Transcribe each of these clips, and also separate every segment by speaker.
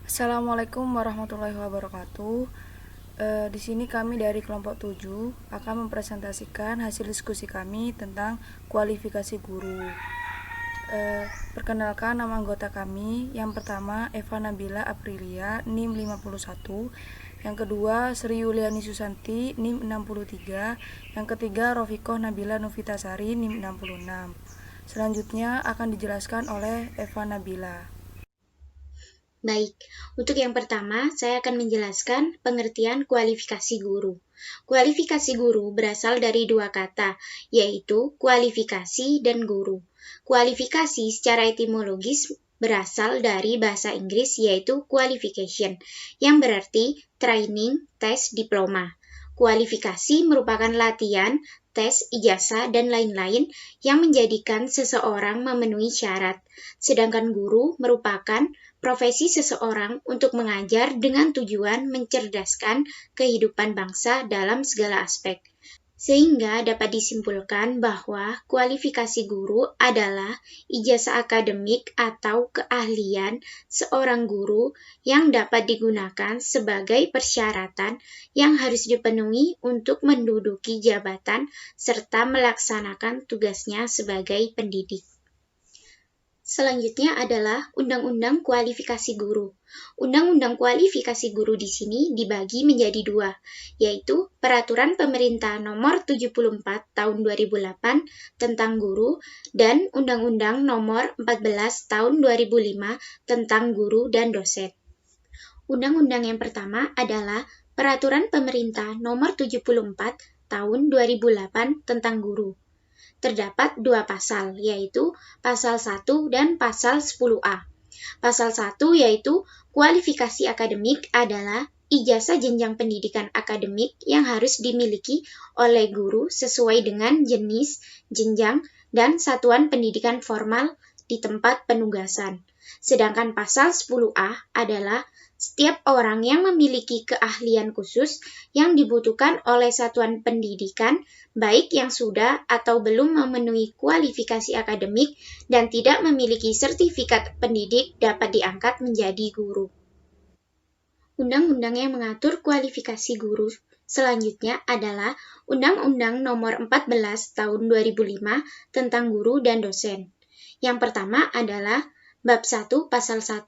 Speaker 1: Assalamualaikum warahmatullahi wabarakatuh. Di sini kami dari kelompok 7 akan mempresentasikan hasil diskusi kami tentang kualifikasi guru. Perkenalkan nama anggota kami. Yang pertama Eva Nabila Aprilia, NIM 51. Yang kedua Sri Yuliani Susanti, NIM 63. Yang ketiga Rofikoh Nabila Nufitasari, NIM 66. Selanjutnya akan dijelaskan oleh Eva Nabila.
Speaker 2: Baik, untuk yang pertama, saya akan menjelaskan pengertian kualifikasi guru. Kualifikasi guru berasal dari dua kata, yaitu kualifikasi dan guru. Kualifikasi secara etimologis berasal dari bahasa Inggris yaitu qualification, yang berarti training, tes, diploma. Kualifikasi merupakan latihan, tes, ijazah, dan lain-lain yang menjadikan seseorang memenuhi syarat. Sedangkan guru merupakan profesi seseorang untuk mengajar dengan tujuan mencerdaskan kehidupan bangsa dalam segala aspek. Sehingga dapat disimpulkan bahwa kualifikasi guru adalah ijazah akademik atau keahlian seorang guru yang dapat digunakan sebagai persyaratan yang harus dipenuhi untuk menduduki jabatan serta melaksanakan tugasnya sebagai pendidik. Selanjutnya adalah Undang-Undang Kualifikasi Guru. Undang-Undang Kualifikasi Guru di sini dibagi menjadi dua, yaitu Peraturan Pemerintah Nomor 74 Tahun 2008 tentang Guru dan Undang-Undang Nomor 14 Tahun 2005 tentang Guru dan Dosen. Undang-undang yang pertama adalah Peraturan Pemerintah Nomor 74 Tahun 2008 tentang Guru. Terdapat dua pasal, yaitu pasal 1 dan pasal 10A. Pasal 1 yaitu kualifikasi akademik adalah ijazah jenjang pendidikan akademik yang harus dimiliki oleh guru sesuai dengan jenis, jenjang, dan satuan pendidikan formal di tempat penugasan. Sedangkan pasal 10A adalah setiap orang yang memiliki keahlian khusus yang dibutuhkan oleh satuan pendidikan, baik yang sudah atau belum memenuhi kualifikasi akademik dan tidak memiliki sertifikat pendidik dapat diangkat menjadi guru. Undang-undang yang mengatur kualifikasi guru selanjutnya adalah Undang-Undang Nomor 14 Tahun 2005 tentang Guru dan Dosen. Yang pertama adalah Bab 1 Pasal 1,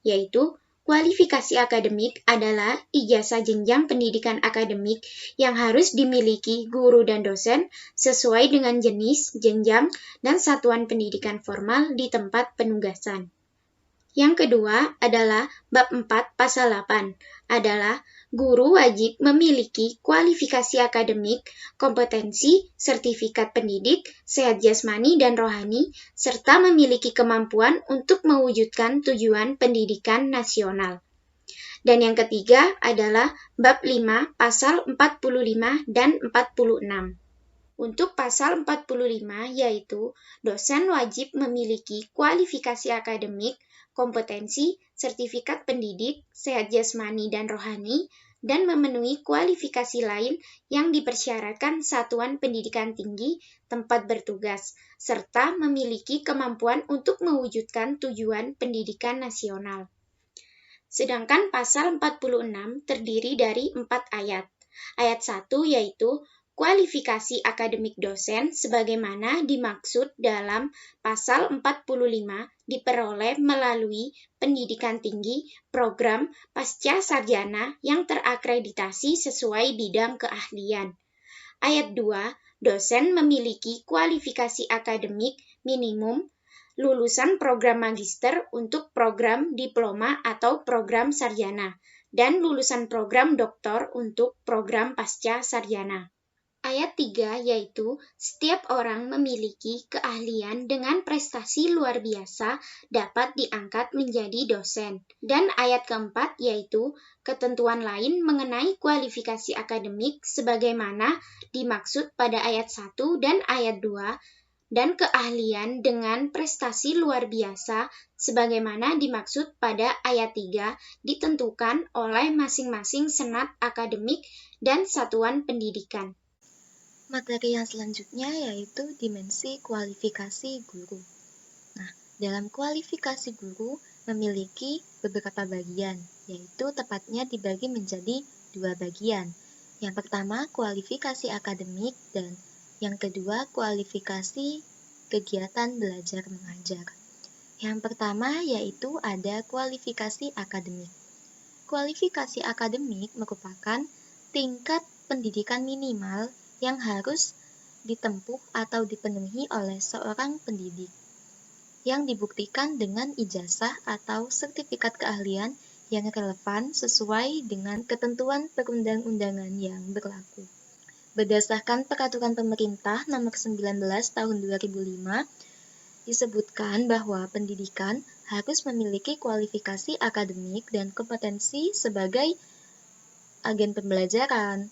Speaker 2: yaitu kualifikasi akademik adalah ijazah jenjang pendidikan akademik yang harus dimiliki guru dan dosen sesuai dengan jenis, jenjang, dan satuan pendidikan formal di tempat penugasan. Yang kedua adalah Bab 4 Pasal 8 adalah guru wajib memiliki kualifikasi akademik, kompetensi, sertifikat pendidik, sehat jasmani dan rohani, serta memiliki kemampuan untuk mewujudkan tujuan pendidikan nasional. Dan yang ketiga adalah Bab 5 Pasal 45 dan 46. Untuk pasal 45 yaitu dosen wajib memiliki kualifikasi akademik, kompetensi, sertifikat pendidik, sehat jasmani dan rohani, dan memenuhi kualifikasi lain yang dipersyaratkan satuan pendidikan tinggi tempat bertugas, serta memiliki kemampuan untuk mewujudkan tujuan pendidikan nasional. Sedangkan pasal 46 terdiri dari 4 ayat. Ayat 1 yaitu kualifikasi akademik dosen sebagaimana dimaksud dalam pasal 45 diperoleh melalui pendidikan tinggi program pasca sarjana yang terakreditasi sesuai bidang keahlian. Ayat 2, dosen memiliki kualifikasi akademik minimum lulusan program magister untuk program diploma atau program sarjana, dan lulusan program doktor untuk program pasca sarjana. Ayat 3 yaitu setiap orang memiliki keahlian dengan prestasi luar biasa dapat diangkat menjadi dosen. Dan ayat keempat yaitu ketentuan lain mengenai kualifikasi akademik sebagaimana dimaksud pada ayat 1 dan ayat 2 dan keahlian dengan prestasi luar biasa sebagaimana dimaksud pada ayat 3 ditentukan oleh masing-masing senat akademik dan satuan pendidikan.
Speaker 3: Materi yang selanjutnya yaitu dimensi kualifikasi guru. Nah, dalam kualifikasi guru memiliki beberapa bagian, yaitu tepatnya dibagi menjadi 2 bagian. Yang pertama, kualifikasi akademik, dan yang kedua, kualifikasi kegiatan belajar mengajar. Yang pertama yaitu ada kualifikasi akademik. Kualifikasi akademik merupakan tingkat pendidikan minimal yang harus ditempuh atau dipenuhi oleh seorang pendidik, yang dibuktikan dengan ijazah atau sertifikat keahlian yang relevan sesuai dengan ketentuan perundang-undangan yang berlaku. Berdasarkan Peraturan Pemerintah Nomor 19 Tahun 2005, disebutkan bahwa pendidikan harus memiliki kualifikasi akademik dan kompetensi sebagai agen pembelajaran,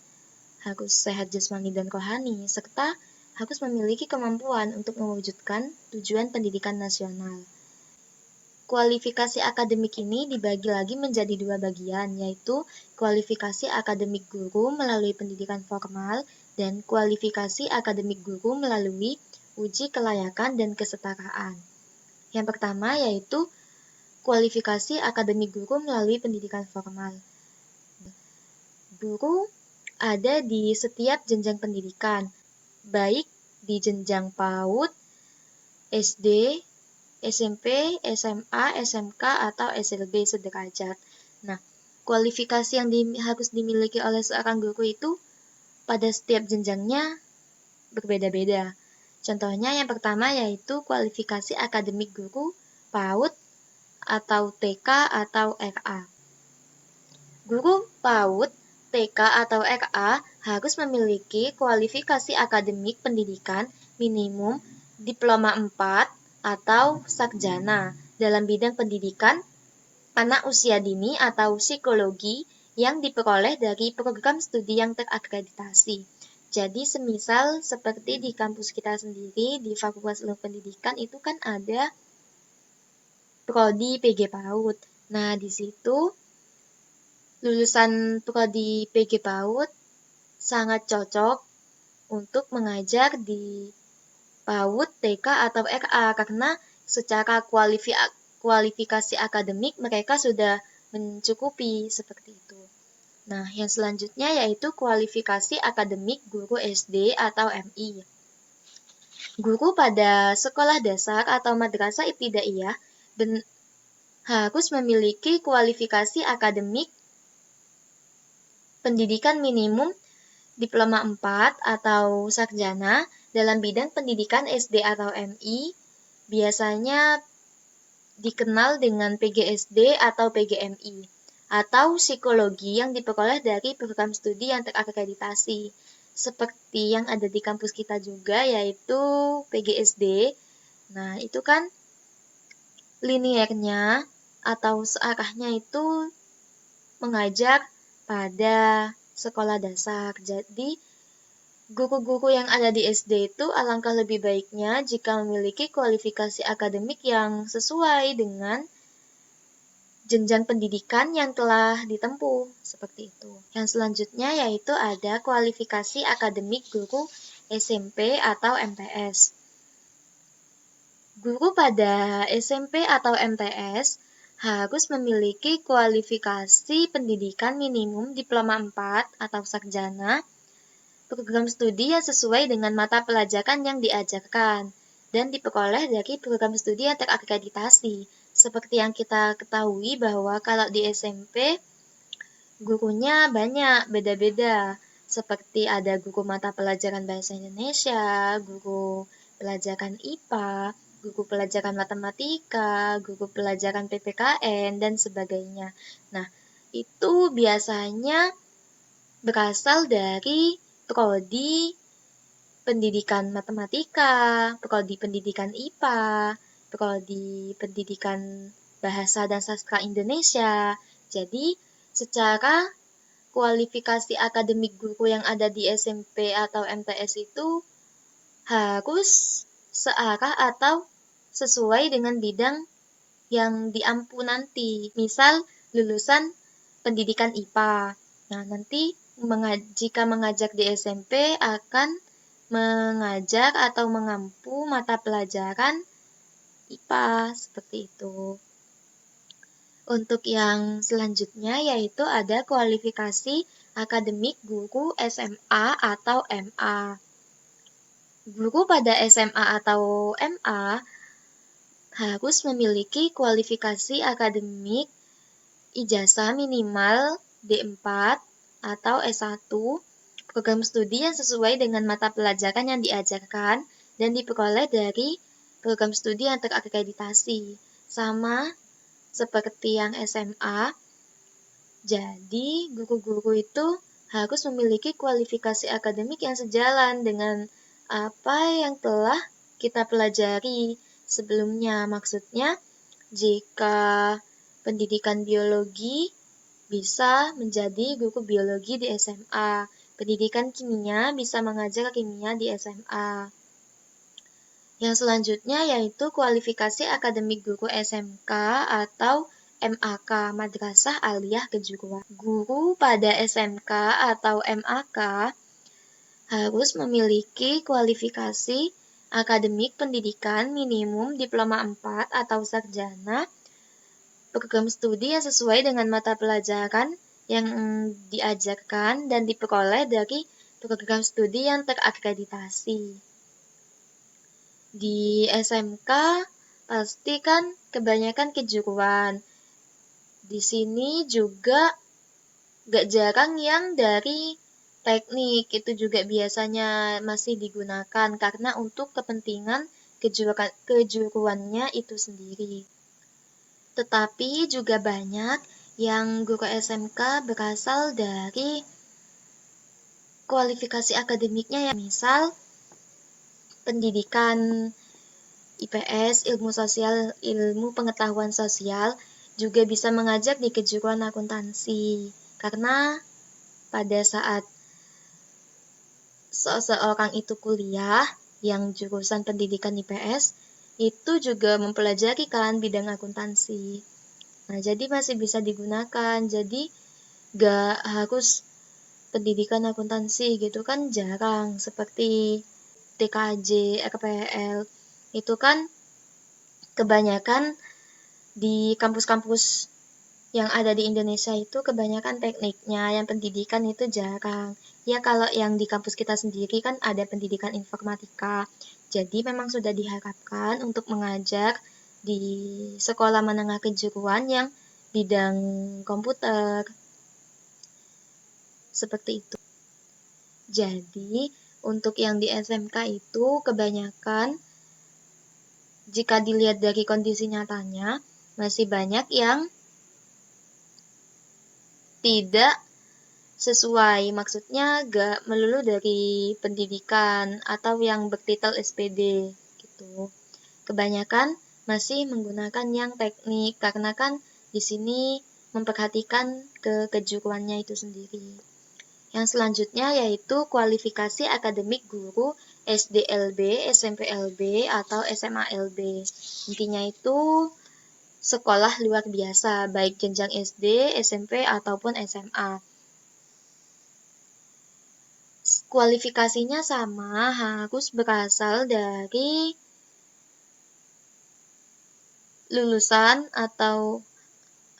Speaker 3: harus sehat jasmani dan rohani, serta harus memiliki kemampuan untuk mewujudkan tujuan pendidikan nasional. Kualifikasi akademik ini dibagi lagi menjadi 2 bagian, yaitu kualifikasi akademik guru melalui pendidikan formal dan kualifikasi akademik guru melalui uji kelayakan dan kesetaraan. Yang pertama yaitu kualifikasi akademik guru melalui pendidikan formal. Guru ada di setiap jenjang pendidikan, baik di jenjang PAUD, SD, SMP, SMA, SMK, atau SLB sederajat. Nah, kualifikasi yang harus dimiliki oleh seorang guru itu pada setiap jenjangnya berbeda-beda. Contohnya yang pertama yaitu kualifikasi akademik guru PAUD atau TK atau RA. Guru PAUD, TK atau RA harus memiliki kualifikasi akademik pendidikan minimum diploma 4 atau sarjana dalam bidang pendidikan anak usia dini atau psikologi yang diperoleh dari program studi yang terakreditasi. Jadi semisal seperti di kampus kita sendiri di Fakultas Ilmu Pendidikan itu kan ada prodi PG PAUD. Nah, di situ lulusan prodi PG PAUD sangat cocok untuk mengajar di PAUD, TK atau RA karena secara kualifikasi akademik mereka sudah mencukupi seperti itu. Nah, yang selanjutnya yaitu kualifikasi akademik guru SD atau MI. Guru pada sekolah dasar atau madrasah ibtidaiyah harus memiliki kualifikasi akademik pendidikan minimum diploma 4 atau sarjana dalam bidang pendidikan SD atau MI, biasanya dikenal dengan PGSD atau PGMI, atau psikologi yang diperoleh dari program studi yang terakreditasi, seperti yang ada di kampus kita juga, yaitu PGSD. Nah, itu kan liniernya atau searahnya itu mengajar pada sekolah dasar. Jadi, guru-guru yang ada di SD itu alangkah lebih baiknya jika memiliki kualifikasi akademik yang sesuai dengan jenjang pendidikan yang telah ditempuh, seperti itu. Yang selanjutnya yaitu ada kualifikasi akademik guru SMP atau MTS. Guru pada SMP atau MTS harus memiliki kualifikasi pendidikan minimum diploma 4 atau sarjana, program studi yang sesuai dengan mata pelajaran yang diajarkan, dan diperoleh dari program studi yang terakreditasi. Seperti yang kita ketahui bahwa kalau di SMP, gurunya banyak, beda-beda. Seperti ada guru mata pelajaran Bahasa Indonesia, guru pelajaran IPA, guru pelajaran matematika, guru pelajaran PPKN, dan sebagainya. Nah, itu biasanya berasal dari prodi pendidikan matematika, prodi pendidikan IPA, prodi pendidikan bahasa dan sastra Indonesia. Jadi, secara kualifikasi akademik guru yang ada di SMP atau MTS itu harus searah atau sesuai dengan bidang yang diampu nanti. Misal, lulusan pendidikan IPA. Nah, nanti jika mengajar di SMP akan mengajar atau mengampu mata pelajaran IPA, seperti itu. Untuk yang selanjutnya yaitu ada kualifikasi akademik guru SMA atau MA. Guru pada SMA atau MA harus memiliki kualifikasi akademik ijazah minimal D4 atau S1, program studi yang sesuai dengan mata pelajaran yang diajarkan dan diperoleh dari program studi yang terakreditasi. Sama seperti yang SMA, jadi guru-guru itu harus memiliki kualifikasi akademik yang sejalan dengan apa yang telah kita pelajari sebelumnya. Maksudnya, jika pendidikan biologi bisa menjadi guru biologi di SMA. Pendidikan kimia bisa mengajar kimia di SMA. Yang selanjutnya yaitu kualifikasi akademik guru SMK atau MAK, Madrasah Aliyah Kejuruan. Guru pada SMK atau MAK harus memiliki kualifikasi akademik pendidikan minimum diploma 4 atau sarjana, program studi yang sesuai dengan mata pelajaran yang diajarkan dan diperoleh dari program studi yang terakreditasi. Di SMK pasti kan kebanyakan kejuruan. Di sini juga gak jarang yang dari teknik, itu juga biasanya masih digunakan karena untuk kepentingan kejuruannya itu sendiri. Tetapi juga banyak yang guru SMK berasal dari kualifikasi akademiknya, yang misal pendidikan IPS, ilmu sosial, ilmu pengetahuan sosial, juga bisa mengajar di kejuruan akuntansi. Karena pada saat seseorang itu kuliah yang jurusan pendidikan IPS, itu juga mempelajari kan bidang akuntansi. Nah, jadi masih bisa digunakan. Jadi gak harus pendidikan akuntansi gitu kan, jarang. Seperti TKJ, RPL, itu kan kebanyakan di kampus-kampus yang ada di Indonesia itu kebanyakan tekniknya, yang pendidikan itu jarang. Ya kalau yang di kampus kita sendiri kan ada pendidikan informatika. Jadi memang sudah diharapkan untuk mengajar di sekolah menengah kejuruan yang bidang komputer. Seperti itu. Jadi untuk yang di SMK itu kebanyakan jika dilihat dari kondisi nyatanya masih banyak yang tidak sesuai, maksudnya gak melulu dari pendidikan atau yang bertitel SPD gitu. Kebanyakan masih menggunakan yang teknik karena kan di sini memperhatikan kejuruannya itu sendiri. Yang selanjutnya yaitu kualifikasi akademik guru SDLB, SMPLB atau SMALB. Intinya itu sekolah luar biasa, baik jenjang SD, SMP, ataupun SMA. Kualifikasinya sama, harus berasal dari lulusan atau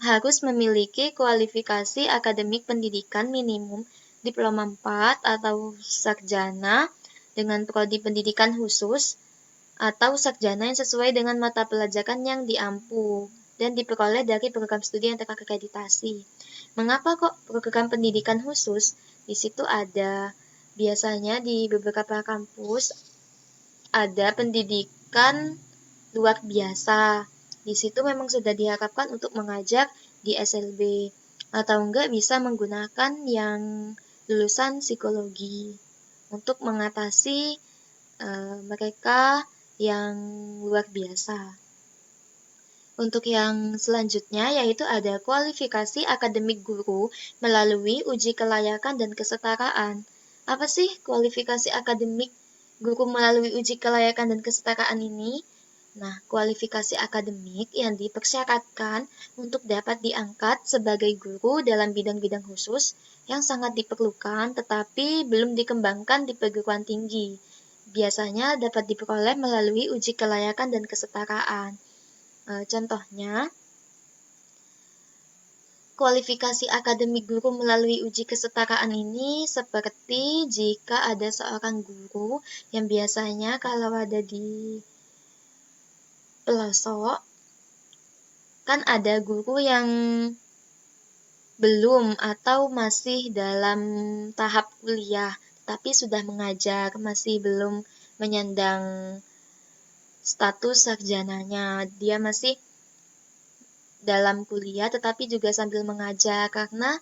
Speaker 3: harus memiliki kualifikasi akademik pendidikan minimum diploma 4 atau sarjana dengan prodi pendidikan khusus atau sarjana yang sesuai dengan mata pelajaran yang diampu dan diperoleh dari program studi yang terakreditasi. Mengapa kok program pendidikan khusus? Di situ ada biasanya di beberapa kampus ada pendidikan luar biasa. Di situ memang sudah diharapkan untuk mengajar di SLB atau enggak bisa menggunakan yang lulusan psikologi untuk mengatasi mereka yang luar biasa. Untuk yang selanjutnya yaitu ada kualifikasi akademik guru melalui uji kelayakan dan kesetaraan. Apa sih kualifikasi akademik guru melalui uji kelayakan dan kesetaraan ini? Nah, kualifikasi akademik yang dipersyaratkan untuk dapat diangkat sebagai guru dalam bidang-bidang khusus yang sangat diperlukan tetapi belum dikembangkan di perguruan tinggi. Biasanya dapat diperoleh melalui uji kelayakan dan kesetaraan. Contohnya, Kualifikasi akademik guru melalui uji kesetaraan ini seperti jika ada seorang guru yang biasanya kalau ada di pelosok, kan ada guru yang belum atau masih dalam tahap kuliah, tapi sudah mengajar, masih belum menyandang status sarjananya. Dia masih dalam kuliah tetapi juga sambil mengajar karena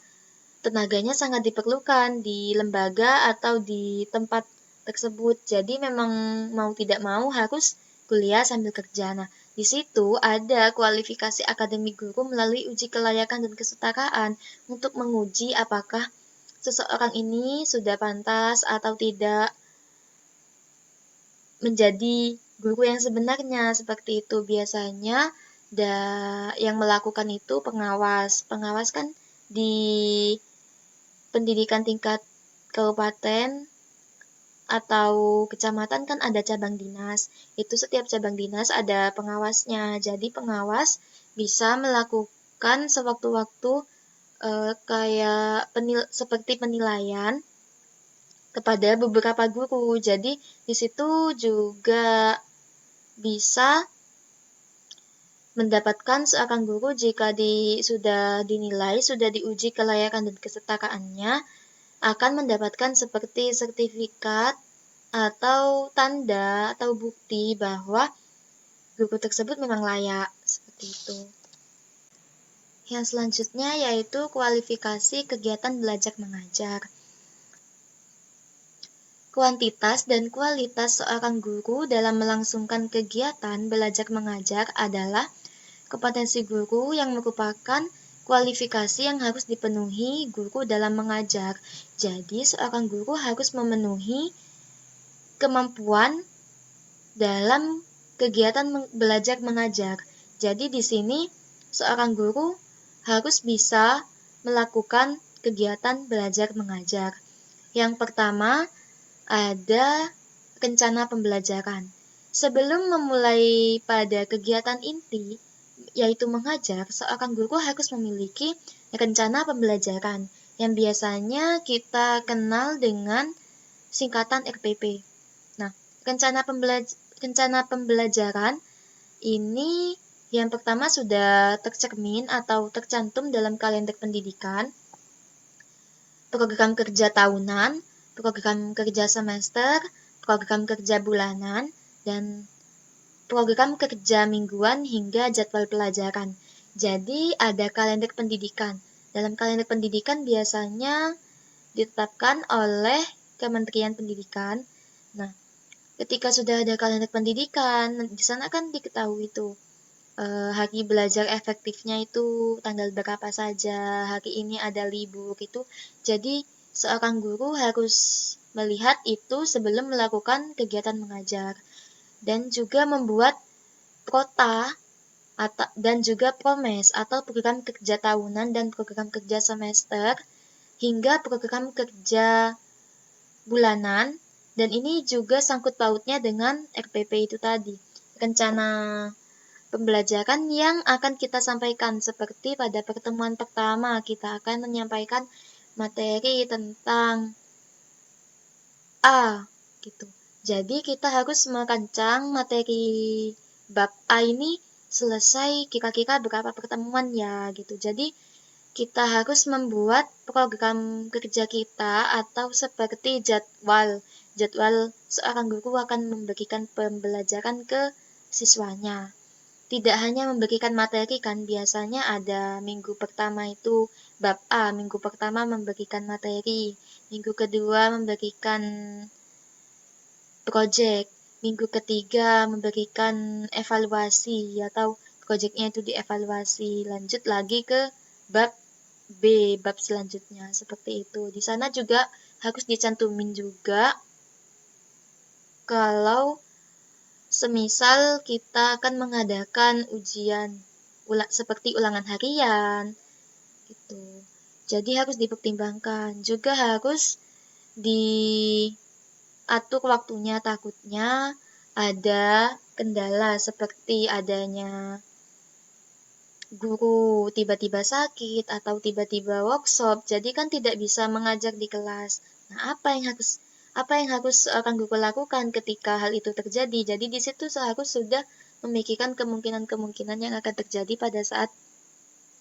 Speaker 3: tenaganya sangat diperlukan di lembaga atau di tempat tersebut. Jadi memang mau tidak mau harus kuliah sambil kerja. Nah, di situ ada kualifikasi akademik guru melalui uji kelayakan dan kesetaraan untuk menguji apakah seseorang ini sudah pantas atau tidak menjadi guru yang sebenarnya. Seperti itu biasanya yang melakukan itu pengawas. Pengawas kan di pendidikan tingkat kabupaten atau kecamatan kan ada cabang dinas. Itu setiap cabang dinas ada pengawasnya. Jadi pengawas bisa melakukan sewaktu-waktu kayak seperti penilaian kepada beberapa guru. Jadi di situ juga bisa mendapatkan seorang guru jika sudah dinilai, sudah diuji kelayakan dan kesetaraannya, akan mendapatkan seperti sertifikat atau tanda atau bukti bahwa guru tersebut memang layak, seperti itu. Yang selanjutnya yaitu kualifikasi kegiatan belajar mengajar. Kuantitas dan kualitas seorang guru dalam melangsungkan kegiatan belajar mengajar adalah kompetensi guru yang merupakan kualifikasi yang harus dipenuhi guru dalam mengajar. Jadi, seorang guru harus memenuhi kemampuan dalam kegiatan belajar mengajar. Jadi, di sini seorang guru harus bisa melakukan kegiatan belajar mengajar. Yang pertama, ada rencana pembelajaran. Sebelum memulai pada kegiatan inti, yaitu mengajar, seorang guru harus memiliki rencana pembelajaran yang biasanya kita kenal dengan singkatan RPP. Nah, rencana pembelajaran ini yang pertama sudah tercermin atau tercantum dalam kalender pendidikan, program kerja tahunan, program kerja semester, program kerja bulanan, dan program kerja mingguan hingga jadwal pelajaran. Jadi ada kalender pendidikan. Dalam kalender pendidikan biasanya ditetapkan oleh Kementerian Pendidikan. Nah, ketika sudah ada kalender pendidikan, di sana kan diketahui itu hari belajar efektifnya itu tanggal berapa saja, hari ini ada libur itu. Jadi seorang guru harus melihat itu sebelum melakukan kegiatan mengajar dan juga membuat prota dan juga promes atau program kerja tahunan dan program kerja semester hingga program kerja bulanan, dan ini juga sangkut pautnya dengan RPP itu tadi, rencana pembelajaran yang akan kita sampaikan. Seperti pada pertemuan pertama kita akan menyampaikan materi tentang A gitu. Jadi kita harus merancang materi bab A ini selesai kira-kira berapa pertemuan ya gitu. Jadi kita harus membuat program kerja kita atau seperti jadwal seorang guru akan memberikan pembelajaran ke siswanya. Tidak hanya memberikan materi kan, biasanya ada minggu pertama itu bab A, minggu pertama memberikan materi, minggu kedua memberikan project, minggu ketiga memberikan evaluasi atau projectnya itu dievaluasi, lanjut lagi ke bab B, bab selanjutnya, seperti itu. Di sana juga harus dicantumin juga kalau semisal kita akan mengadakan ujian seperti ulangan harian gitu. Jadi harus dipertimbangkan. Juga harus diatur waktunya, takutnya ada kendala seperti adanya guru tiba-tiba sakit atau tiba-tiba workshop, jadi kan tidak bisa mengajar di kelas. Nah, apa yang harus akan guru lakukan ketika hal itu terjadi? Jadi di situ seharus sudah memikirkan kemungkinan-kemungkinan yang akan terjadi pada saat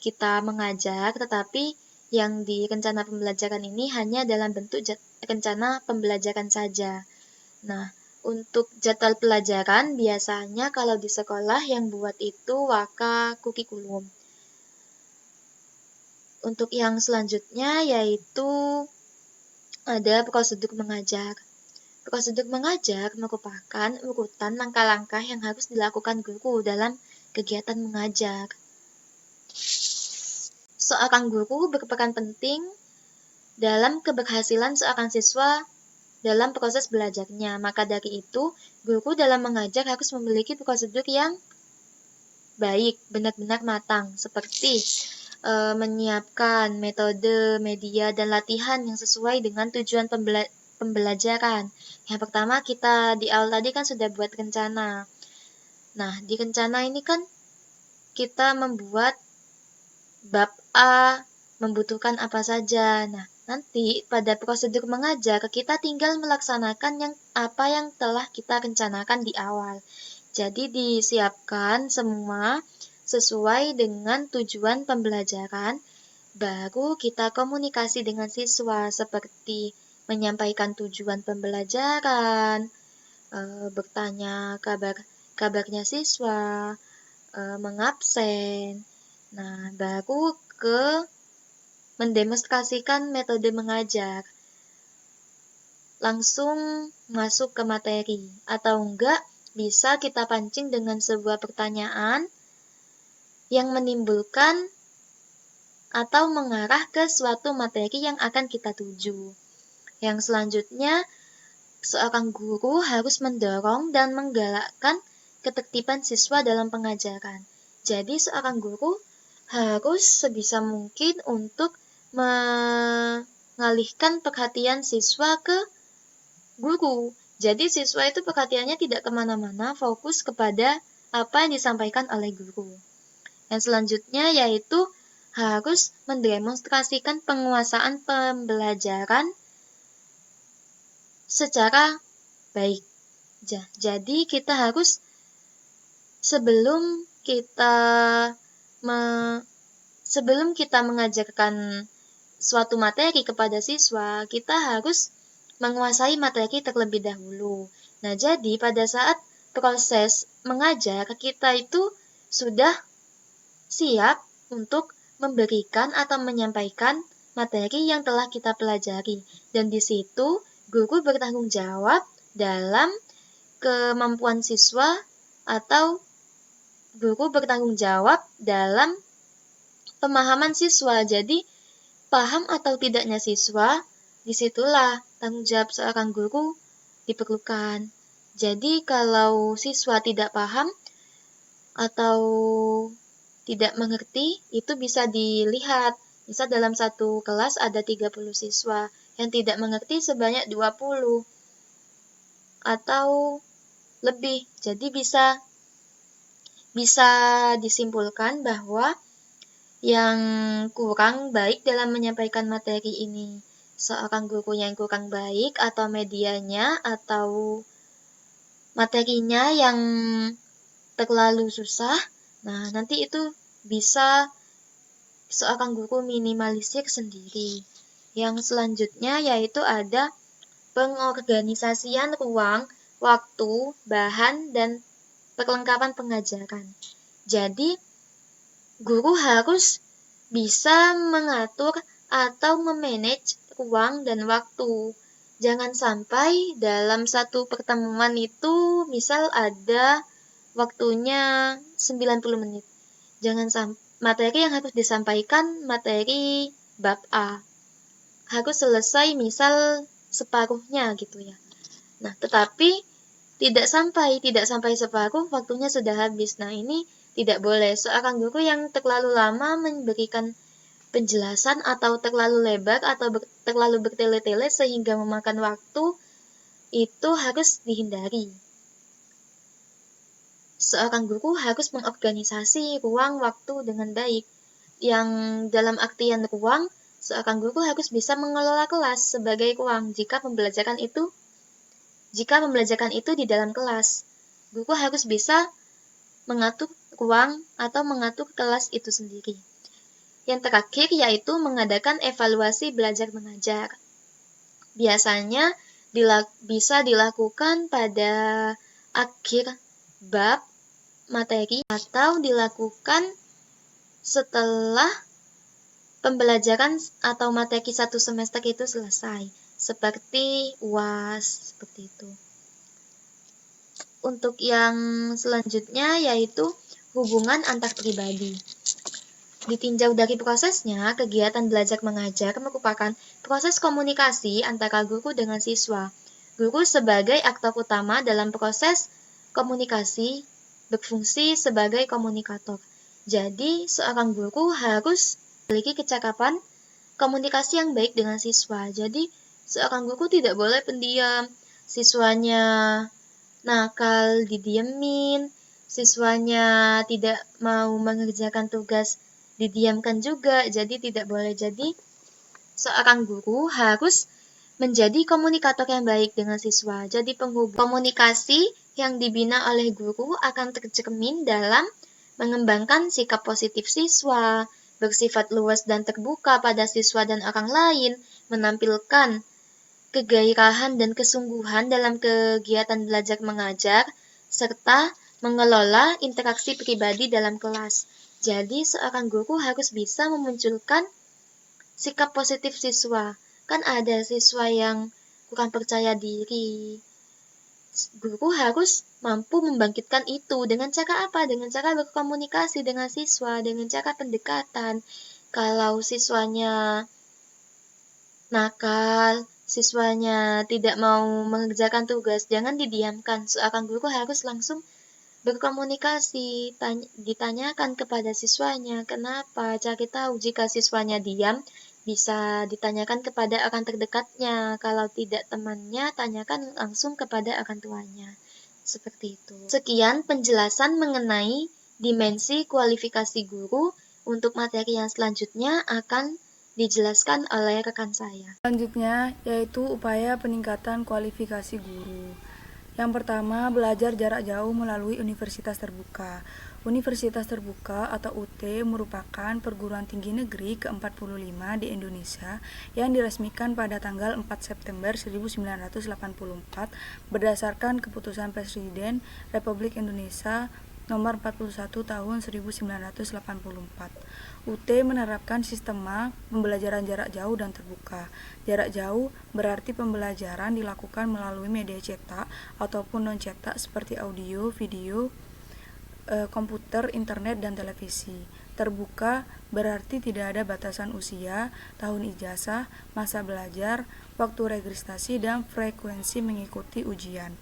Speaker 3: kita mengajar, tetapi yang di rencana pembelajaran ini hanya dalam bentuk rencana pembelajaran saja. Nah, untuk jadwal pelajaran biasanya kalau di sekolah yang buat itu Waka Kurikulum. Untuk yang selanjutnya yaitu ada prosedur mengajar. Prosedur mengajar merupakan urutan langkah-langkah yang harus dilakukan guru dalam kegiatan mengajar. Seorang guru berperan penting dalam keberhasilan seorang siswa dalam proses belajarnya. Maka dari itu, guru dalam mengajar harus memiliki prosedur yang baik, benar-benar matang, seperti menyiapkan metode, media, dan latihan yang sesuai dengan tujuan pembelajaran. Yang pertama, kita di awal tadi kan sudah buat rencana. Nah, di rencana ini kan kita membuat bab A membutuhkan apa saja. Nah, nanti pada prosedur mengajar kita tinggal melaksanakan apa yang telah kita rencanakan di awal. Jadi disiapkan semua sesuai dengan tujuan pembelajaran, baru kita komunikasi dengan siswa seperti menyampaikan tujuan pembelajaran, bertanya kabarnya siswa, mengabsen. Nah, baru ke mendemonstrasikan metode mengajar. Langsung masuk ke materi. Atau enggak, bisa kita pancing dengan sebuah pertanyaan yang menimbulkan atau mengarah ke suatu materi yang akan kita tuju. Yang selanjutnya, seorang guru harus mendorong dan menggalakkan ketertiban siswa dalam pengajaran. Jadi seorang guru harus sebisa mungkin untuk mengalihkan perhatian siswa ke guru. Jadi siswa itu perhatiannya tidak kemana-mana, fokus kepada apa yang disampaikan oleh guru. Yang selanjutnya yaitu harus mendemonstrasikan penguasaan pembelajaran secara baik. Jadi kita harus sebelum kita mengajarkan suatu materi kepada siswa, kita harus menguasai materi terlebih dahulu. Nah, jadi pada saat proses mengajar, kita itu sudah siap untuk memberikan atau menyampaikan materi yang telah kita pelajari. Dan di situ, guru bertanggung jawab dalam kemampuan siswa atau guru bertanggung jawab dalam pemahaman siswa. Jadi, paham atau tidaknya siswa, disitulah tanggung jawab seorang guru diperlukan. Jadi, kalau siswa tidak paham atau tidak mengerti, itu bisa dilihat. Misal dalam satu kelas ada 30 siswa, yang tidak mengerti sebanyak 20 atau lebih. Jadi bisa disimpulkan bahwa yang kurang baik dalam menyampaikan materi ini seorang guru yang kurang baik, atau medianya atau materinya yang terlalu susah. Nah, nanti itu bisa seorang guru minimalisir sendiri. Yang selanjutnya yaitu ada pengorganisasian ruang, waktu, bahan, dan perlengkapan pengajaran. Jadi, guru harus bisa mengatur atau memanage ruang dan waktu. Jangan sampai dalam satu pertemuan itu misal ada waktunya 90 menit. Jangan sampai materi yang harus disampaikan materi bab A. Harus selesai misal separuhnya gitu ya. Nah, tetapi tidak sampai separuh, waktunya sudah habis. Nah, ini tidak boleh. Seorang guru yang terlalu lama memberikan penjelasan atau terlalu lebar atau terlalu bertele-tele sehingga memakan waktu, itu harus dihindari. seorang guru harus mengorganisasi ruang waktu dengan baik. Yang dalam artian ruang, seorang guru harus bisa mengelola kelas sebagai ruang jika pembelajaran itu di dalam kelas. Guru harus bisa mengatur ruang atau mengatur kelas itu sendiri. Yang terakhir yaitu mengadakan evaluasi belajar mengajar. Biasanya bisa dilakukan pada akhir bab materi atau dilakukan setelah pembelajaran atau materi satu semester itu selesai, seperti UAS, seperti itu. Untuk yang selanjutnya yaitu hubungan antar pribadi. Ditinjau dari prosesnya, kegiatan belajar mengajar merupakan proses komunikasi antara guru dengan siswa. Guru sebagai aktor utama dalam proses komunikasi berfungsi sebagai komunikator. Jadi, seorang guru harus memiliki kecakapan komunikasi yang baik dengan siswa. Jadi, seorang guru tidak boleh pendiam. Siswanya nakal didiemin, siswanya tidak mau mengerjakan tugas didiamkan juga, jadi tidak boleh. Jadi seorang guru harus menjadi komunikator yang baik dengan siswa. Jadi penghubung komunikasi yang dibina oleh guru akan tercermin dalam mengembangkan sikap positif siswa, bersifat luas dan terbuka pada siswa dan orang lain, menampilkan kegairahan dan kesungguhan dalam kegiatan belajar mengajar, serta mengelola interaksi pribadi dalam kelas. Jadi, seorang guru harus bisa memunculkan sikap positif siswa. Kan ada siswa yang kurang percaya diri. Guru harus mampu membangkitkan itu. Dengan cara apa? Dengan cara berkomunikasi dengan siswa, dengan cara pendekatan. Kalau siswanya nakal, siswanya tidak mau mengerjakan tugas, jangan didiamkan. Seorang guru harus langsung berkomunikasi, ditanyakan kepada siswanya, kenapa, cari tahu. Jika siswanya diam, bisa ditanyakan kepada orang terdekatnya. Kalau tidak temannya, tanyakan langsung kepada orang tuanya. Seperti itu. Sekian penjelasan mengenai dimensi kualifikasi guru. Untuk materi yang selanjutnya akan dijelaskan oleh rekan saya.
Speaker 1: Selanjutnya yaitu upaya peningkatan kualifikasi guru. Yang pertama, belajar jarak jauh melalui Universitas Terbuka. Universitas Terbuka atau UT merupakan perguruan tinggi negeri ke-45 di Indonesia yang diresmikan pada tanggal 4 September 1984 berdasarkan keputusan Presiden Republik Indonesia nomor 41 tahun 1984. UT menerapkan sistema pembelajaran jarak jauh dan terbuka. Jarak jauh berarti pembelajaran dilakukan melalui media cetak ataupun non-cetak seperti audio, video, komputer, internet, dan televisi. Terbuka berarti tidak ada batasan usia, tahun ijazah, masa belajar, waktu registrasi, dan frekuensi mengikuti ujian.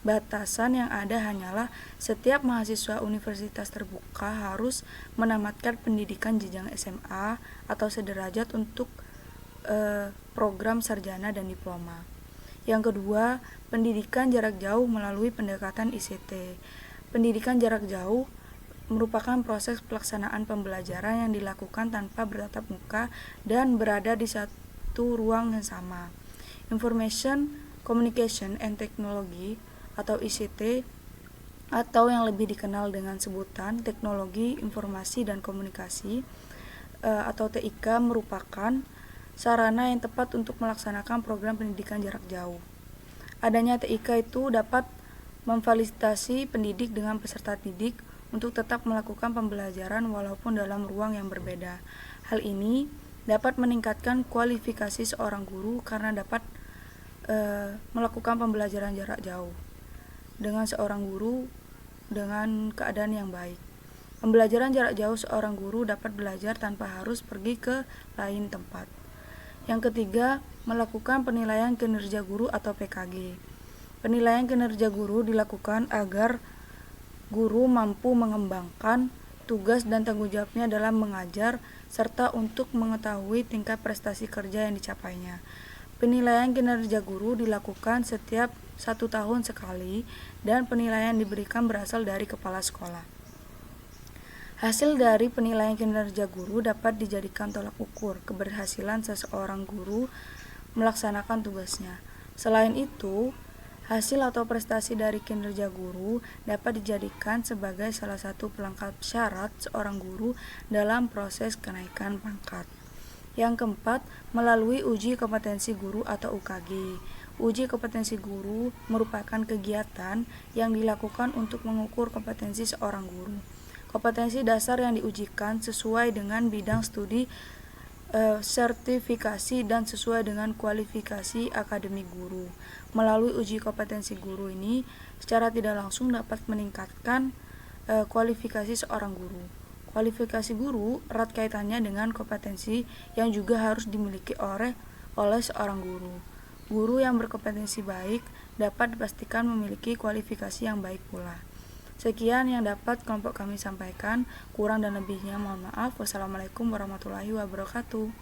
Speaker 1: Batasan yang ada hanyalah setiap mahasiswa Universitas Terbuka harus menamatkan pendidikan jenjang SMA atau sederajat untuk program sarjana dan diploma. Yang kedua, pendidikan jarak jauh melalui pendekatan ICT. Pendidikan jarak jauh merupakan proses pelaksanaan pembelajaran yang dilakukan tanpa bertatap muka dan berada di satu ruang yang sama. Information, Communication and Technology atau ICT atau yang lebih dikenal dengan sebutan Teknologi Informasi dan Komunikasi atau TIK merupakan sarana yang tepat untuk melaksanakan program pendidikan jarak jauh. Adanya TIK itu dapat memfasilitasi pendidik dengan peserta didik untuk tetap melakukan pembelajaran walaupun dalam ruang yang berbeda. Hal ini dapat meningkatkan kualifikasi seorang guru karena dapat melakukan pembelajaran jarak jauh dengan seorang guru dengan keadaan yang baik. Pembelajaran jarak jauh seorang guru dapat belajar tanpa harus pergi ke lain tempat. Yang ketiga, melakukan penilaian kinerja guru atau PKG. Penilaian kinerja guru dilakukan agar guru mampu mengembangkan tugas dan tanggung jawabnya dalam mengajar serta untuk mengetahui tingkat prestasi kerja yang dicapainya. Penilaian kinerja guru dilakukan setiap 1 tahun sekali dan penilaian diberikan berasal dari kepala sekolah. Hasil dari penilaian kinerja guru dapat dijadikan tolak ukur keberhasilan seseorang guru melaksanakan tugasnya. Selain itu, hasil atau prestasi dari kinerja guru dapat dijadikan sebagai salah satu pelengkap syarat seorang guru dalam proses kenaikan pangkat. Yang keempat, melalui uji kompetensi guru atau UKG. Uji kompetensi guru merupakan kegiatan yang dilakukan untuk mengukur kompetensi seorang guru. Kompetensi dasar yang diujikan sesuai dengan bidang studi sertifikasi dan sesuai dengan kualifikasi akademik guru. Melalui uji kompetensi guru ini secara tidak langsung dapat meningkatkan kualifikasi seorang guru. Kualifikasi guru erat kaitannya dengan kompetensi yang juga harus dimiliki oleh seorang guru. Guru yang berkompetensi baik dapat dipastikan memiliki kualifikasi yang baik pula. Sekian yang dapat kelompok kami sampaikan. Kurang dan lebihnya mohon maaf. Wassalamualaikum warahmatullahi wabarakatuh.